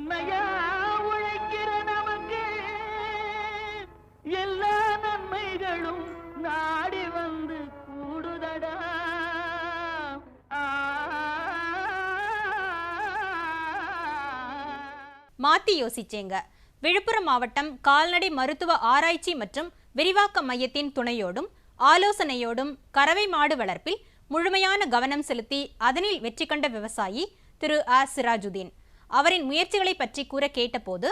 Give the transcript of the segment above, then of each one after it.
என்னையா உழைக்கிற நமக்கு எல்லா நன்மைகளும் நாடி வந்து கூடுதடா. மாத்தி யோசிச்சேங்க. விழுப்புரம் மாவட்டம் கால்நடை மருத்துவ ஆராய்ச்சி மற்றும் விரிவாக்க மையத்தின் துணையோடும் ஆலோசனையோடும் கறவை மாடு வளர்ப்பில் முழுமையான கவனம் செலுத்தி அதனில் வெற்றி கண்ட விவசாயி திரு ஆ. சிராஜுதீன். அவரின் முயற்சிகளை பற்றி கூற கேட்டபோது,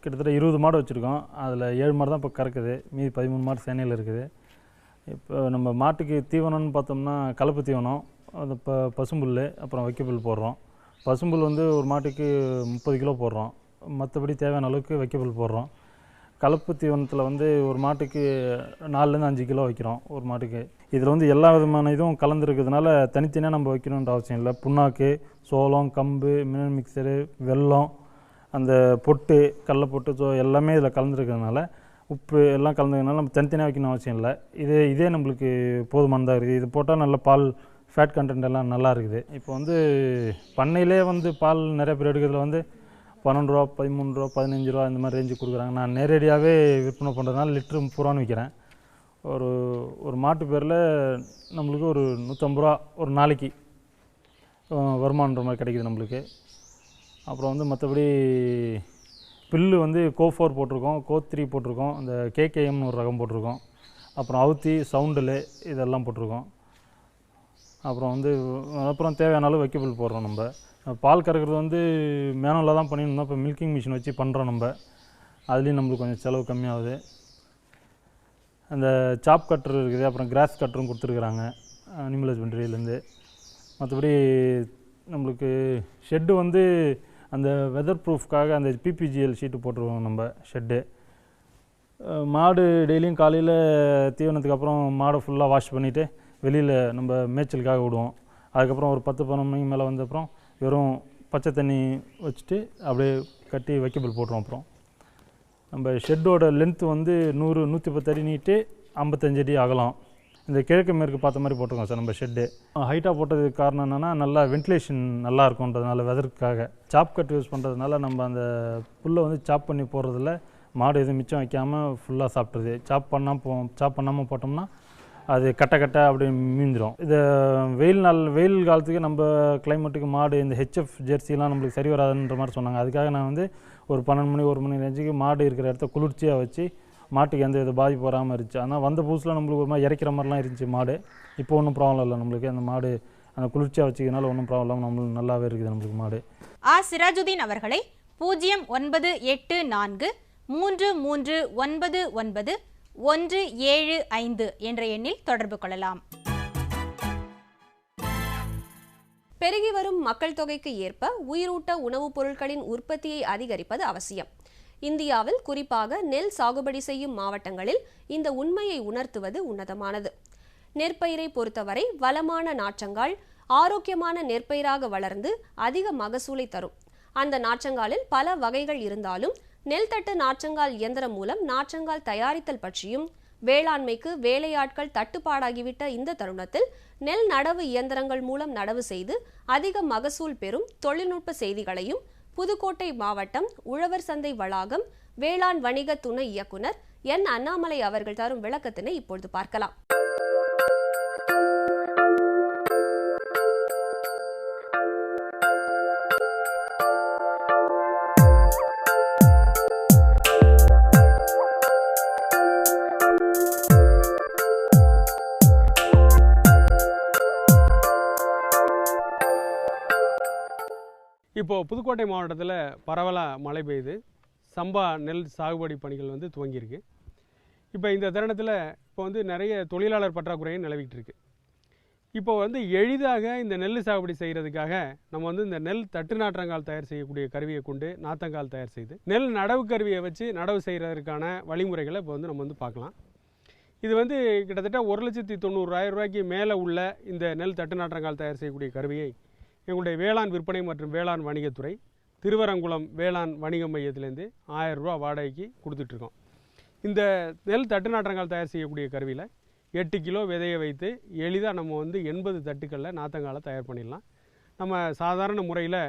கிட்டத்தட்ட 20 மாடு வச்சுருக்கோம். அதில் 7 மாடு தான் இப்போ கறக்குது. மீதி 13 மாடு சேனையில் இருக்குது. இப்போ நம்ம மாட்டுக்கு தீவனம்னு பார்த்தோம்னா கலப்பு தீவனம், அது இப்போ பசும்புல், அப்புறம் வைக்கப்புல் போடுறோம். பசும்புல் வந்து ஒரு மாட்டுக்கு 30 கிலோ போடுறோம். மற்றபடி தேவையான அளவுக்கு வைக்கப்புல் போடுறோம். கலப்பு தீவனத்தில் வந்து ஒரு மாட்டுக்கு 4லேருந்து 5 கிலோ வைக்கிறோம் ஒரு மாட்டுக்கு. இதில் வந்து எல்லா விதமான இதுவும் கலந்துருக்கிறதுனால தனித்தனியாக நம்ம வைக்கணுன்ற அவசியம் இல்லை. புண்ணாக்கு, சோளம், கம்பு, மினரல் மிக்சரு, வெல்லம், அந்த பொட்டு, கடலை பொட்டு, எல்லாமே இதில் கலந்துருக்கிறதுனால, உப்பு எல்லாம் கலந்துக்கிறதுனால நம்ம தனித்தனியாக வைக்கணும் அவசியம் இல்லை. இதே நம்மளுக்கு போதுமானதாக இருக்குது. இது போட்டால் நல்ல பால் ஃபேட் கண்டென்ட் எல்லாம் நல்லா இருக்குது. இப்போ வந்து பண்ணையிலே வந்து பால் நிறைய பேர் எடுக்கிறதுல வந்து 12 ரூபா, 13 ரூபா, 15 ரூபா இந்த மாதிரி ரேஞ்சு கொடுக்குறாங்க. நான் நேரடியாகவே விற்பனை பண்ணுறதுனால லிட்ரு 30 ரூபான்னு விற்கிறேன். ஒரு மாட்டு பேரில் நம்மளுக்கு ஒரு 150 ரூபா ஒரு நாளைக்கு வருமானன்ற மாதிரி கிடைக்கிது நம்மளுக்கு. அப்புறம் வந்து மற்றபடி புல்லு வந்து கோ4 போட்டிருக்கோம், கோ3 போட்டிருக்கோம், அந்த கேகேஎம்னு ஒரு ரகம் போட்டிருக்கோம். அப்புறம் அவுத்தி, சவுண்டில் இதெல்லாம் போட்டிருக்கோம். அப்புறம் தேவையான அளவு வைக்கப்புல் போடுறோம். நம்ம பால் கறக்கிறது வந்து மேனுவலாக தான் பண்ணியிருந்தோம். இப்போ மில்கிங் மிஷின் வச்சு பண்ணுறோம். நம்ம அதுலேயும் நம்மளுக்கு கொஞ்சம் செலவு கம்மியாகுது. அந்த சாப் கட்டர் இருக்குது, அப்புறம் கிராஸ் கட்டரும் கொடுத்துருக்குறாங்க அனிமல் ஹஸ்பண்ட்ரியிலேருந்து. மற்றபடி நம்மளுக்கு ஷெட்டு வந்து அந்த வெதர் ப்ரூஃப்காக அந்த பிபிஜிஎல் ஷீட்டு போட்டுருவோம் நம்ம ஷெட்டு. மாடு டெய்லியும் காலையில் தீவனத்துக்கு அப்புறம் மாடை ஃபுல்லாக வாஷ் பண்ணிவிட்டு வெளியில் நம்ம மேய்ச்சலுக்காக விடுவோம். அதுக்கப்புறம் ஒரு 10-12 மணிக்கு மேலே வந்த அப்புறம் வெறும் பச்சை தண்ணி வச்சுட்டு அப்படியே கட்டி வைக்கப்புல் போட்டுருவோம். அப்புறம் நம்ம ஷெட்டோட லென்த்து வந்து 110 அடி நீட்டு 55 அடி அகலம். இந்த கிழக்கு மேற்கு பார்த்த மாதிரி போட்டிருக்கோம் சார் நம்ம ஷெட்டு. ஹைட்டாக போட்டதுக்கு காரணம் என்னென்னா நல்லா வென்டிலேஷன் நல்லா இருக்குன்றதுனால, வெதருக்காக. சாப் கட் யூஸ் பண்ணுறதுனால நம்ம அந்த புல்லை வந்து சாப் பண்ணி போடுறதில்ல, மாடு எதுவும் மிச்சம் வைக்காமல் ஃபுல்லாக சாப்பிட்ருது. சாப் பண்ணாமல் போட்டோம்னா அது கட்டை அப்படி மீந்துடும். இது வெயில் காலத்துக்கு நம்ம கிளைமேட்டுக்கு மாடு இந்த ஹெச்எஃப் ஜெர்சிலாம் நம்மளுக்கு சரி வராதுன்ற மாதிரி சொன்னாங்க. அதுக்காக நான் வந்து ஒரு 12 மணி 1 மணி ரேஞ்சுக்கு மாடு இருக்கிற இடத்த குளிர்ச்சியாக வச்சு மாட்டுக்கு எந்த வித பாதிப்பு வராமல் இருந்துச்சு. ஆனால் வந்த புதுசில் நம்மளுக்கு ஒரு மாதிரி இறைக்கிற மாதிரிலாம் இருந்துச்சு மாடு. இப்போ ஒன்றும் ப்ராப்ளம் இல்லை நம்மளுக்கு. அந்த மாடு அந்த குளிர்ச்சியாக வச்சுக்கிறதுனால ஒன்றும் ப்ராப்ளம் இல்லாமல் நம்மளுக்கு நல்லாவே இருக்குது நம்மளுக்கு மாடு. ஆ. சிராஜுதீன் அவர்களை 0984 3399 175 என்ற எண்ணில் தொடர்பு கொள்ளலாம். பெருகி வரும் மக்கள் தொகைக்கு ஏற்ப உயிரூட்ட உணவுப் பொருட்களின் உற்பத்தியை அதிகரிப்பது அவசியம். இந்தியாவில் குறிப்பாக நெல் சாகுபடி செய்யும் மாவட்டங்களில் இந்த உண்மையை உணர்த்துவது உன்னதமானது. நெற்பயிரை பொறுத்தவரை வளமான நாற்றங்கால் ஆரோக்கியமான நெற்பயிராக வளர்ந்து அதிக மகசூலை தரும். அந்த நாற்றங்காலில் பல வகைகள் இருந்தாலும் நெல் தட்டு நாற்றங்கால் இயந்திரம் மூலம் நாற்றங்கால் தயாரித்தல் பற்றியும், வேளாண்மைக்கு வேலையாட்கள் தட்டுப்பாடாகிவிட்ட இந்த தருணத்தில் நெல் நடவு இயந்திரங்கள் மூலம் நடவு செய்து அதிக மகசூல் பெறும் தொழில்நுட்ப செய்திகளையும் புதுக்கோட்டை மாவட்டம் உழவர் சந்தை வளாகம் வேளாண் வணிக துணை இயக்குனர் என். அண்ணாமலை அவர்கள் தரும் விளக்கத்தினை இப்பொழுது பார்க்கலாம். இப்போது புதுக்கோட்டை மாவட்டத்தில் பரவலாக மழை பெய்யுது. சம்பா நெல் சாகுபடி பணிகள் வந்து துவங்கியிருக்கு. இப்போ இந்த தருணத்தில் இப்போ வந்து நிறைய தொழிலாளர் பற்றாக்குறையும் நிலவிட்டு இருக்கு. இப்போ வந்து எளிதாக இந்த நெல் சாகுபடி செய்கிறதுக்காக நம்ம வந்து இந்த நெல் தட்டு நாற்றங்கால் தயார் செய்யக்கூடிய கருவியை கொண்டு நாற்றங்கால் தயார் செய்து நெல் நடவு கருவியை வச்சு நடவு செய்கிறதுக்கான வழிமுறைகளை இப்போ வந்து நம்ம வந்து பார்க்கலாம். இது வந்து கிட்டத்தட்ட 1,90,000 ரூபாய்க்கு மேலே உள்ள இந்த நெல் தட்டு நாற்றங்கால் தயார் செய்யக்கூடிய கருவியை எங்களுடைய வேளாண் விற்பனை மற்றும் வேளாண் வணிகத்துறை திருவரங்குளம் வேளாண் வணிக மையத்திலேருந்து 1000 ரூபா வாடகைக்கு கொடுத்துட்ருக்கோம். இந்த நெல் தட்டு நாற்றங்கால் தயார் செய்யக்கூடிய கருவியில் 8 கிலோ விதையை வைத்து எளிதாக நம்ம வந்து 80 தட்டுக்களில் நாற்றங்காலை தயார் பண்ணிடலாம். நம்ம சாதாரண முறையில்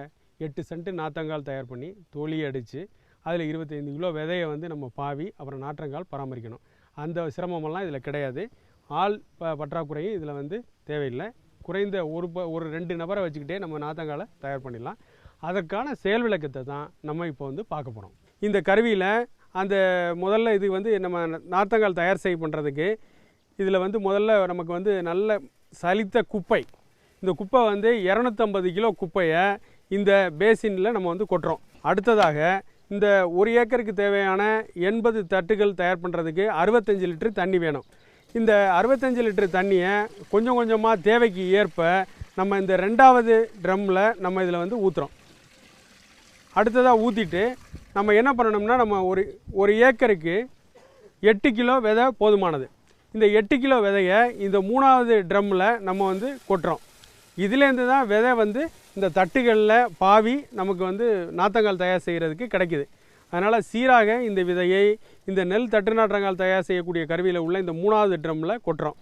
8 சென்ட் நாற்றங்கால் தயார் பண்ணி தோலி அடித்து அதில் 25 கிலோ விதையை வந்து நம்ம பாவி அப்புறம் நாற்றங்கால் பராமரிக்கணும். அந்த சிரமமெல்லாம் இதில் கிடையாது. ஆள் பற்றாக்குறையும் இதில் வந்து தேவையில்லை. குறைந்த ஒரு 2 நபரை வச்சுக்கிட்டே நம்ம நாற்றங்காலை தயார் பண்ணிடலாம். அதற்கான செயல் விளக்கத்தை தான் நம்ம இப்போ வந்து பார்க்க போகிறோம். இந்த கருவியில் அந்த முதல்ல இது வந்து நம்ம நாற்றங்கால் தயார் செய்ய பண்ணுறதுக்கு இதில் வந்து முதல்ல நமக்கு வந்து நல்ல சலித்த குப்பை, இந்த குப்பை வந்து 250 கிலோ குப்பையை இந்த பேசினில் நம்ம வந்து கொட்டுறோம். அடுத்ததாக இந்த 1 ஏக்கருக்கு தேவையான 80 தட்டுகள் தயார் பண்ணுறதுக்கு 65 லிட்டர் தண்ணி வேணும். இந்த 65 லிட்டர் தண்ணியை கொஞ்சம் கொஞ்சமாக தேவைக்கு ஏற்ப நம்ம இந்த 2வது ட்ரம்மில் நம்ம இதில் வந்து ஊற்றுறோம். அடுத்ததாக ஊற்றிட்டு நம்ம என்ன பண்ணணும்னா நம்ம ஒரு ஏக்கருக்கு 8 கிலோ விதை போதுமானது. இந்த 8 கிலோ விதையை இந்த 3வது ட்ரம்மில் நம்ம வந்து கொட்டுறோம். இதுலேருந்து தான் விதை வந்து இந்த தட்டுகளில் பாவி நமக்கு வந்து நாற்றங்கால் தயார் செய்கிறதுக்கு கிடைக்குது. அதனால் சீராக இந்த விதையை இந்த நெல் தட்டு நாற்றங்கால் தயார் செய்யக்கூடிய கருவியில் உள்ள இந்த 3வது ட்ரம்மில் கொட்டுறோம்.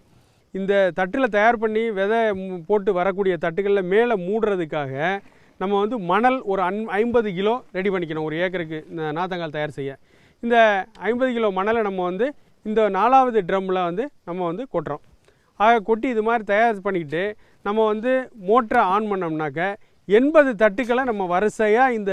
இந்த தட்டில் தயார் பண்ணி விதை போட்டு வரக்கூடிய தட்டுகளில் மேலே மூடுறதுக்காக நம்ம வந்து மணல் ஒரு 50 கிலோ ரெடி பண்ணிக்கணும் ஒரு ஏக்கருக்கு இந்த நாற்றங்கால் தயார் செய்ய. இந்த 50 கிலோ மணலை நம்ம வந்து இந்த 4வது ட்ரம்மில் வந்து நம்ம வந்து கொட்டுறோம். ஆக கொட்டி இது மாதிரி தயார் பண்ணிக்கிட்டு நம்ம வந்து மோட்டரை ஆன் பண்ணோம்னாக்க 80 தட்டுக்களை நம்ம வரிசையாக இந்த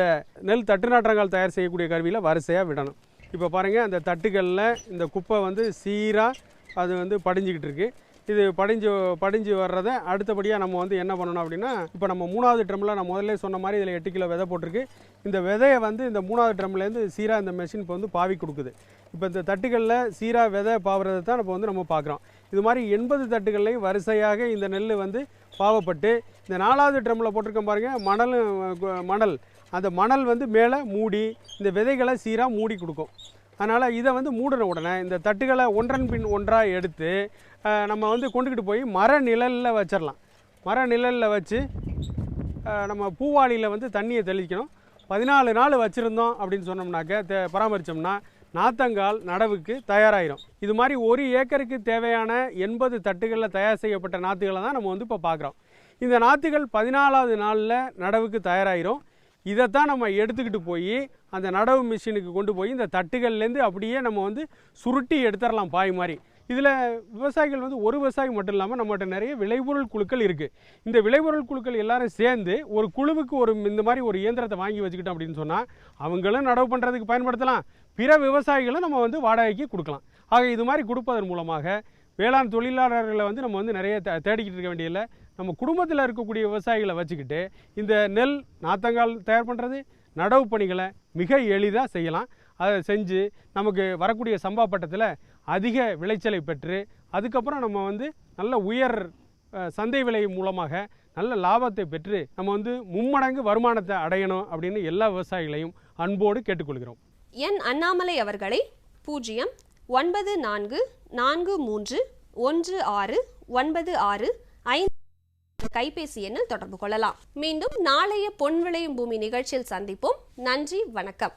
நெல் தட்டு நாற்றங்கால் தயார் செய்யக்கூடிய கருவியில் வரிசையாக விடணும். இப்போ பாருங்கள், அந்த தட்டுகளில் இந்த குப்பை வந்து சீராக அது வந்து படிஞ்சிக்கிட்டு இருக்குது. இது படிஞ்சு வர்றதை அடுத்தபடியாக நம்ம வந்து என்ன பண்ணணும் அப்படின்னா, இப்போ நம்ம 3வது ட்ரம்மில் நான் முதல்ல சொன்ன மாதிரி இதில் 8 கிலோ விதை போட்டிருக்கு. இந்த விதையை வந்து இந்த 3வது ட்ரம்லேருந்து சீராக இந்த மெஷின் இப்போ வந்து பாவி கொடுக்குது. இப்போ இந்த தட்டுகளில் சீராக விதை பாவுறதை தான் இப்போ வந்து நம்ம பார்க்குறோம். இது மாதிரி 80 தட்டுகள்லையும் வரிசையாக இந்த நெல் வந்து பாவப்பட்டு இந்த 4வது ட்ரம்மில் போட்டிருக்கோம் பாருங்கள் மணல் அந்த மணல் வந்து மேலே மூடி இந்த விதைகளை சீராக மூடி கொடுக்கும். அதனால் இதை வந்து மூடின உடனே இந்த தட்டுகளை ஒன்றன் பின் ஒன்றாக எடுத்து நம்ம வந்து கொண்டுக்கிட்டு போய் மர நிழலில் வச்சிடலாம். மர நிழலில் வச்சு நம்ம பூவாளியில் வந்து தண்ணியை தெளிக்கணும். 14 நாள் வச்சுருந்தோம் அப்படின்னு சொன்னோம்னாக்க பராமரித்தோம்னா நாற்றங்கால் நடவுக்கு தயாராகிடும். இது மாதிரி 1 ஏக்கருக்கு தேவையான 80 தட்டுகளில் தயார் செய்யப்பட்ட நாற்றுகளை தான் நம்ம வந்து இப்போ பார்க்குறோம். இந்த நாற்றுகள் 14வது நாளில் நடவுக்கு தயாராகிடும். இதைத்தான் நம்ம எடுத்துக்கிட்டு போய் அந்த நடவு மிஷினுக்கு கொண்டு போய் இந்த தட்டுகள்லேருந்து அப்படியே நம்ம வந்து சுருட்டி எடுத்துடலாம் பாய் மாதிரி. இதில் விவசாயிகள் வந்து ஒரு விவசாயி மட்டும் இல்லாமல் நம்மகிட்ட நிறைய விளைபொருள் குழுக்கள் இருக்குது. இந்த விளைபொருள் குழுக்கள் எல்லாரும் சேர்ந்து ஒரு குழுவுக்கு இந்த மாதிரி ஒரு இயந்திரத்தை வாங்கி வச்சுக்கிட்டோம் அப்படின்னு சொன்னால் அவங்களும் நடவு பண்ணுறதுக்கு பயன்படுத்தலாம், பிற விவசாயிகளும் நம்ம வந்து வாடகைக்கு கொடுக்கலாம். ஆக இது மாதிரி கொடுப்பதன் மூலமாக வேளாண் தொழிலாளர்களை வந்து நம்ம வந்து நிறைய தேடிக்கிட்டு இருக்க வேண்டியதில்லை. நம்ம குடும்பத்தில் இருக்கக்கூடிய விவசாயிகளை வச்சுக்கிட்டு இந்த நெல் நாற்றங்கால் தயார் பண்ணுறது நடவு பணிகளை மிக எளிதாக செய்யலாம். அதை செஞ்சு நமக்கு வரக்கூடிய சம்பா பட்டத்தில் அதிக விளைச்சலை பெற்று அதுக்கப்புறம் நம்ம வந்து நல்ல உயர் சந்தை விலை மூலமாக நல்ல லாபத்தை பெற்று நம்ம வந்து மும்மடங்கு வருமானத்தை அடையணும் அப்படின்னு எல்லா விவசாயிகளையும் அன்போடு கேட்டுக்கொள்கிறோம். என் அண்ணாமலை அவர்களை 09443161695 கைபேசி எண்ணில் தொடர்பு கொள்ளலாம். மீண்டும் நாளைய பொன் விளையும் பூமி நிகழ்ச்சியில் சந்திப்போம். நன்றி, வணக்கம்.